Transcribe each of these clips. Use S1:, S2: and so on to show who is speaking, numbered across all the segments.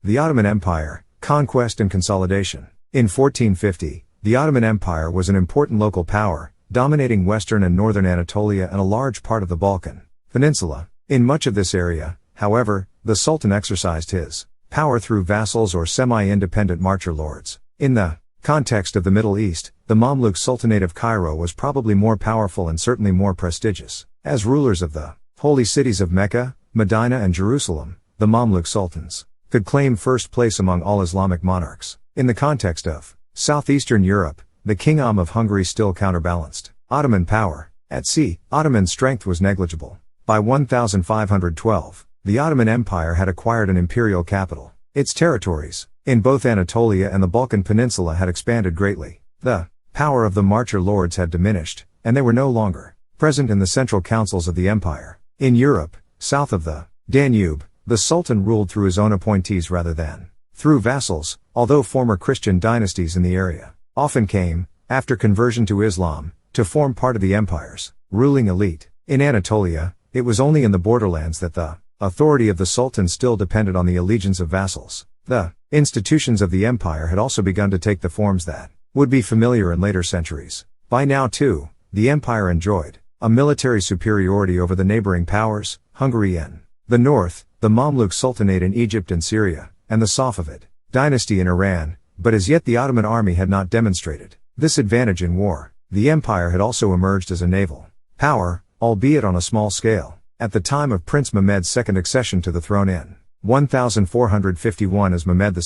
S1: The Ottoman Empire, conquest and consolidation. In 1450, the Ottoman Empire was an important local power, dominating western and northern Anatolia and a large part of the Balkan Peninsula. In much of this area, however, the Sultan exercised his power through vassals or semi-independent marcher lords. In the context of the Middle East, the Mamluk Sultanate of Cairo was probably more powerful and certainly more prestigious. As rulers of the holy cities of Mecca, Medina and Jerusalem, the Mamluk sultans could claim first place among all Islamic monarchs. In the context of southeastern Europe, the Kingdom of Hungary still counterbalanced Ottoman power. At sea, Ottoman strength was negligible. By 1512, the Ottoman Empire had acquired an imperial capital. Its territories, in both Anatolia and the Balkan Peninsula, had expanded greatly. The power of the marcher lords had diminished, and they were no longer present in the central councils of the empire. In Europe, south of the Danube, the Sultan ruled through his own appointees rather than through vassals, although former Christian dynasties in the area often came, after conversion to Islam, to form part of the empire's ruling elite. In Anatolia, it was only in the borderlands that the authority of the Sultan still depended on the allegiance of vassals. The institutions of the empire had also begun to take the forms that would be familiar in later centuries. By now too, the empire enjoyed a military superiority over the neighboring powers, Hungary in the north, the Mamluk Sultanate in Egypt and Syria, and the Safavid dynasty in Iran, but as yet the Ottoman army had not demonstrated this advantage in war. The empire had also emerged as a naval power, albeit on a small scale, at the time of Prince Mehmed's second accession to the throne in 1451 as Mehmed II,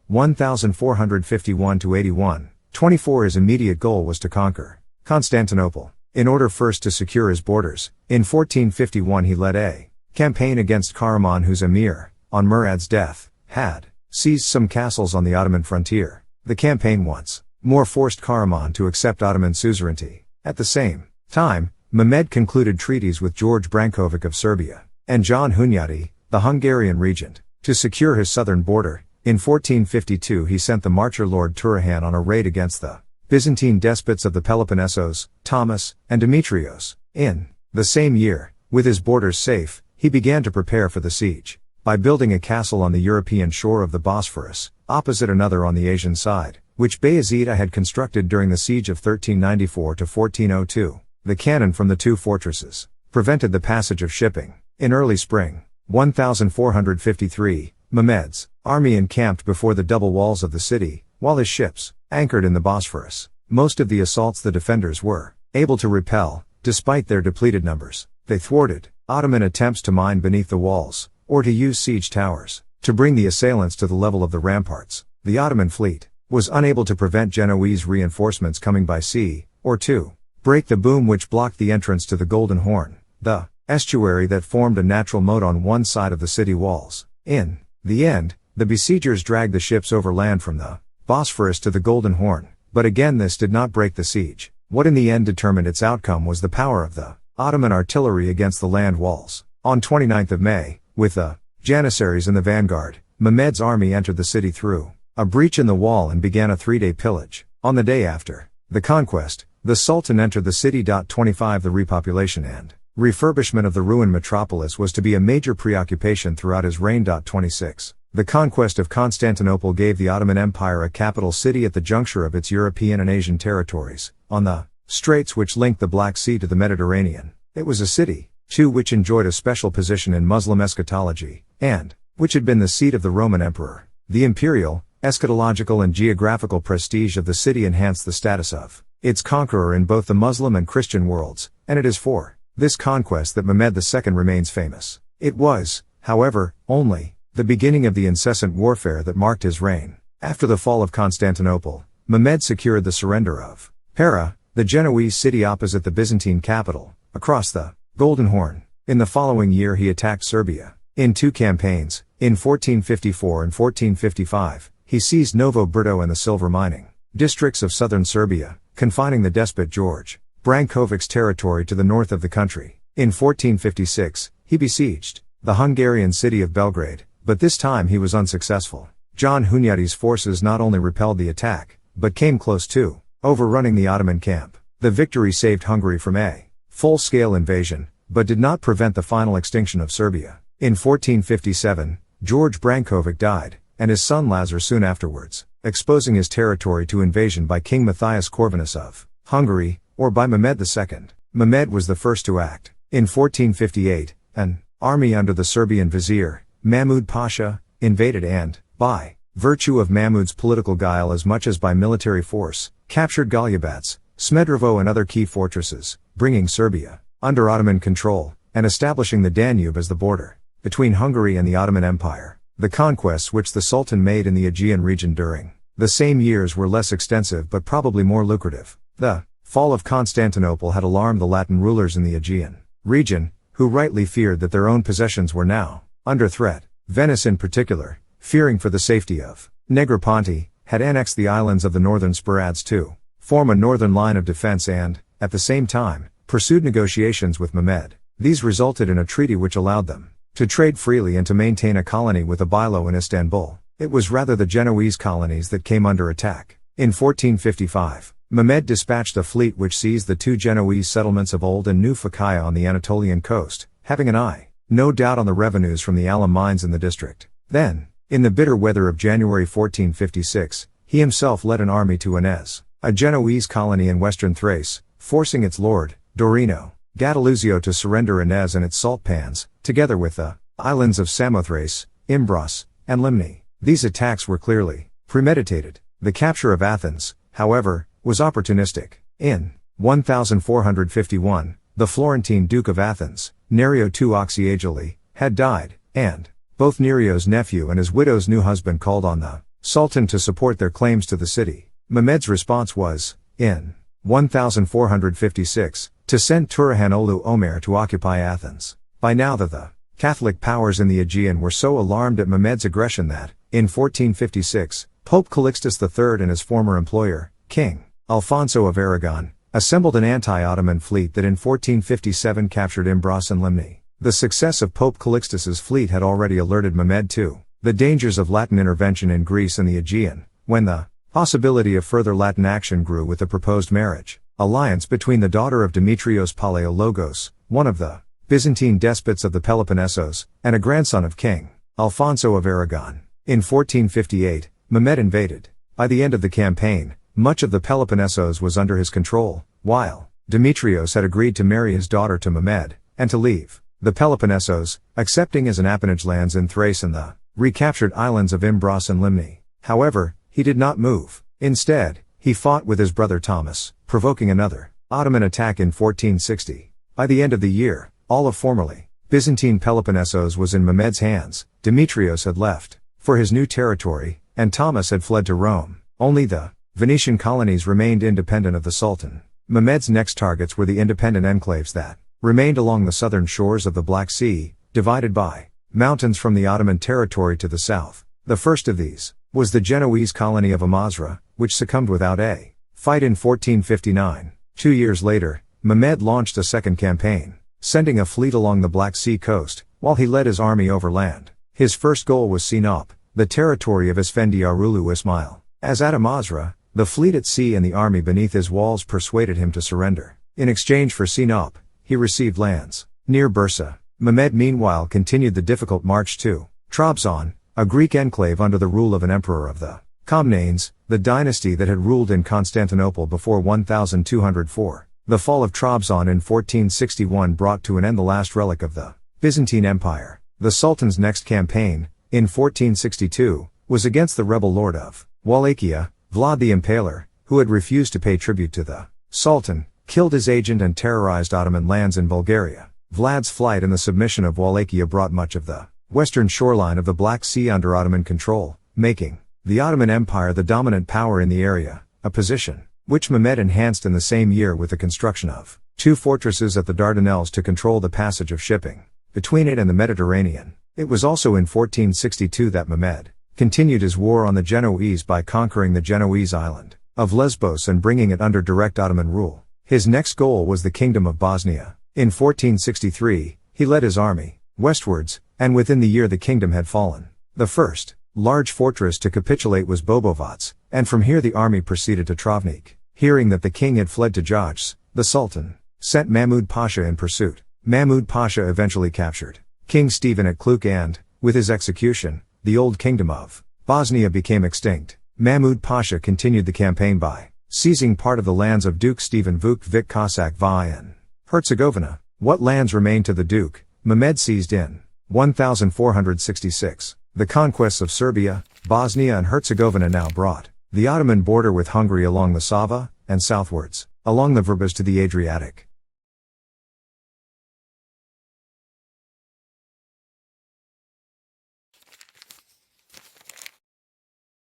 S1: 1451–81. 24. His immediate goal was to conquer Constantinople. In order first to secure his borders, in 1451 he led a campaign against Karaman, whose emir, on Murad's death, had seized some castles on the Ottoman frontier. The campaign once more forced Karaman to accept Ottoman suzerainty. At the same time, Mehmed concluded treaties with George Brankovic of Serbia and John Hunyadi, the Hungarian regent, to secure his southern border. In 1452 he sent the marcher lord Turahan on a raid against the Byzantine despots of the Peloponnesos, Thomas, and Demetrios. In the same year, with his borders safe, he began to prepare for the siege by building a castle on the European shore of the Bosphorus, opposite another on the Asian side, which Bayezid I had constructed during the siege of 1394–1402. The cannon from the two fortresses prevented the passage of shipping. In early spring 1453, Mehmed's army encamped before the double walls of the city, while his ships anchored in the Bosphorus. Most of the assaults the defenders were able to repel, despite their depleted numbers. They thwarted Ottoman attempts to mine beneath the walls, or to use siege towers to bring the assailants to the level of the ramparts. The Ottoman fleet was unable to prevent Genoese reinforcements coming by sea, or to break the boom which blocked the entrance to the Golden Horn, the estuary that formed a natural moat on one side of the city walls. In the end, the besiegers dragged the ships overland from the Bosphorus to the Golden Horn, but again this did not break the siege. What in the end determined its outcome was the power of the Ottoman artillery against the land walls. On 29th of May, with the Janissaries in the vanguard, Mehmed's army entered the city through a breach in the wall and began a 3-day pillage. On the day after the conquest, the Sultan entered the city. 25 The repopulation and refurbishment of the ruined metropolis was to be a major preoccupation throughout his reign. 26 The conquest of Constantinople gave the Ottoman Empire a capital city at the juncture of its European and Asian territories, on the straits which linked the Black Sea to the Mediterranean. It was a city, too, which enjoyed a special position in Muslim eschatology, and which had been the seat of the Roman emperor. The imperial, eschatological and geographical prestige of the city enhanced the status of its conqueror in both the Muslim and Christian worlds, and it is for this conquest that Mehmed II remains famous. It was, however, only the beginning of the incessant warfare that marked his reign. After the fall of Constantinople, Mehmed secured the surrender of Pera, the Genoese city opposite the Byzantine capital, across the Golden Horn. In the following year he attacked Serbia. In 2 campaigns, in 1454 and 1455, he seized Novo Brdo and the silver mining districts of southern Serbia, confining the despot George Brankovic's territory to the north of the country. In 1456, he besieged the Hungarian city of Belgrade, but this time he was unsuccessful. John Hunyadi's forces not only repelled the attack, but came close to overrunning the Ottoman camp. The victory saved Hungary from a full-scale invasion, but did not prevent the final extinction of Serbia. In 1457, George Brankovic died, and his son Lazar soon afterwards, exposing his territory to invasion by King Matthias Corvinus of Hungary, or by Mehmed II. Mehmed was the first to act. In 1458, an army under the Serbian vizier, Mahmud Pasha, invaded and, by virtue of Mahmud's political guile as much as by military force, captured Golubats, Smederevo and other key fortresses, bringing Serbia under Ottoman control, and establishing the Danube as the border between Hungary and the Ottoman Empire. The conquests which the Sultan made in the Aegean region during the same years were less extensive but probably more lucrative. The fall of Constantinople had alarmed the Latin rulers in the Aegean region, who rightly feared that their own possessions were now under threat. Venice in particular, fearing for the safety of Negroponte, had annexed the islands of the northern Sporades to form a northern line of defense and, at the same time, pursued negotiations with Mehmed. These resulted in a treaty which allowed them to trade freely and to maintain a colony with a bailo in Istanbul. It was rather the Genoese colonies that came under attack. In 1455, Mehmed dispatched a fleet which seized the two Genoese settlements of Old and New Phakia on the Anatolian coast, having an eye, no doubt, on the revenues from the alum mines in the district. Then, in the bitter weather of January 1456, he himself led an army to Ines, a Genoese colony in western Thrace, forcing its lord, Dorino Gattaluzio, to surrender Ines and its salt pans, together with the islands of Samothrace, Imbros, and Limni. These attacks were clearly premeditated. The capture of Athens, however, was opportunistic. In 1451, the Florentine Duke of Athens, Nerio II Oxiagoli, had died, and both Nerio's nephew and his widow's new husband called on the Sultan to support their claims to the city. Mehmed's response was, in 1456, to send Turhanolu Omer to occupy Athens. By now the Catholic powers in the Aegean were so alarmed at Mehmed's aggression that, in 1456, Pope Calixtus III and his former employer, King Alfonso of Aragon, assembled an anti-Ottoman fleet that in 1457 captured Imbros and Limni. The success of Pope Calixtus's fleet had already alerted Mehmed to the dangers of Latin intervention in Greece and the Aegean, when the possibility of further Latin action grew with the proposed marriage alliance between the daughter of Demetrios Palaiologos, one of the Byzantine despots of the Peloponnesos, and a grandson of King Alfonso of Aragon. In 1458, Mehmed invaded. By the end of the campaign, much of the Peloponnesos was under his control, while Demetrios had agreed to marry his daughter to Mehmed, and to leave the Peloponnesos, accepting as an appanage lands in Thrace and the recaptured islands of Imbros and Limni. However, he did not move. Instead, he fought with his brother Thomas, provoking another Ottoman attack in 1460. By the end of the year, all of formerly Byzantine Peloponnesos was in Mehmed's hands. Demetrios had left for his new territory, and Thomas had fled to Rome. Only the Venetian colonies remained independent of the Sultan. Mehmed's next targets were the independent enclaves that remained along the southern shores of the Black Sea, divided by mountains from the Ottoman territory to the south. The first of these was the Genoese colony of Amasra, which succumbed without a fight in 1459. 2 years later, Mehmed launched a second campaign, sending a fleet along the Black Sea coast, while he led his army overland. His first goal was Sinop, the territory of Esfendi Arulu Ismail. As at Amasra, the fleet at sea and the army beneath his walls persuaded him to surrender. In exchange for Sinop, he received lands near Bursa. Mehmed meanwhile continued the difficult march to Trabzon, a Greek enclave under the rule of an emperor of the Comnènes, the dynasty that had ruled in Constantinople before 1204. The fall of Trabzon in 1461 brought to an end the last relic of the Byzantine Empire. The Sultan's next campaign, in 1462, was against the rebel lord of Wallachia, Vlad the Impaler, who had refused to pay tribute to the Sultan, killed his agent and terrorized Ottoman lands in Bulgaria. Vlad's flight and the submission of Wallachia brought much of the western shoreline of the Black Sea under Ottoman control, making the Ottoman Empire the dominant power in the area, a position which Mehmed enhanced in the same year with the construction of 2 fortresses at the Dardanelles to control the passage of shipping between it and the Mediterranean. It was also in 1462 that Mehmed continued his war on the Genoese by conquering the Genoese island of Lesbos and bringing it under direct Ottoman rule. His next goal was the Kingdom of Bosnia. In 1463, he led his army westwards, and within the year the kingdom had fallen. The first large fortress to capitulate was Bobovac, and from here the army proceeded to Travnik. Hearing that the king had fled to Jajce, the Sultan sent Mahmud Pasha in pursuit. Mahmud Pasha eventually captured King Stephen at Kluk and, with his execution, the old kingdom of Bosnia became extinct. Mahmud Pasha continued the campaign by seizing part of the lands of Duke Stephen Vuk Vik Cossack Va in Herzegovina. What lands remained to the Duke, Mehmed seized in 1466. The conquests of Serbia, Bosnia and Herzegovina now brought the Ottoman border with Hungary along the Sava, and southwards, along the Vrbas to the Adriatic.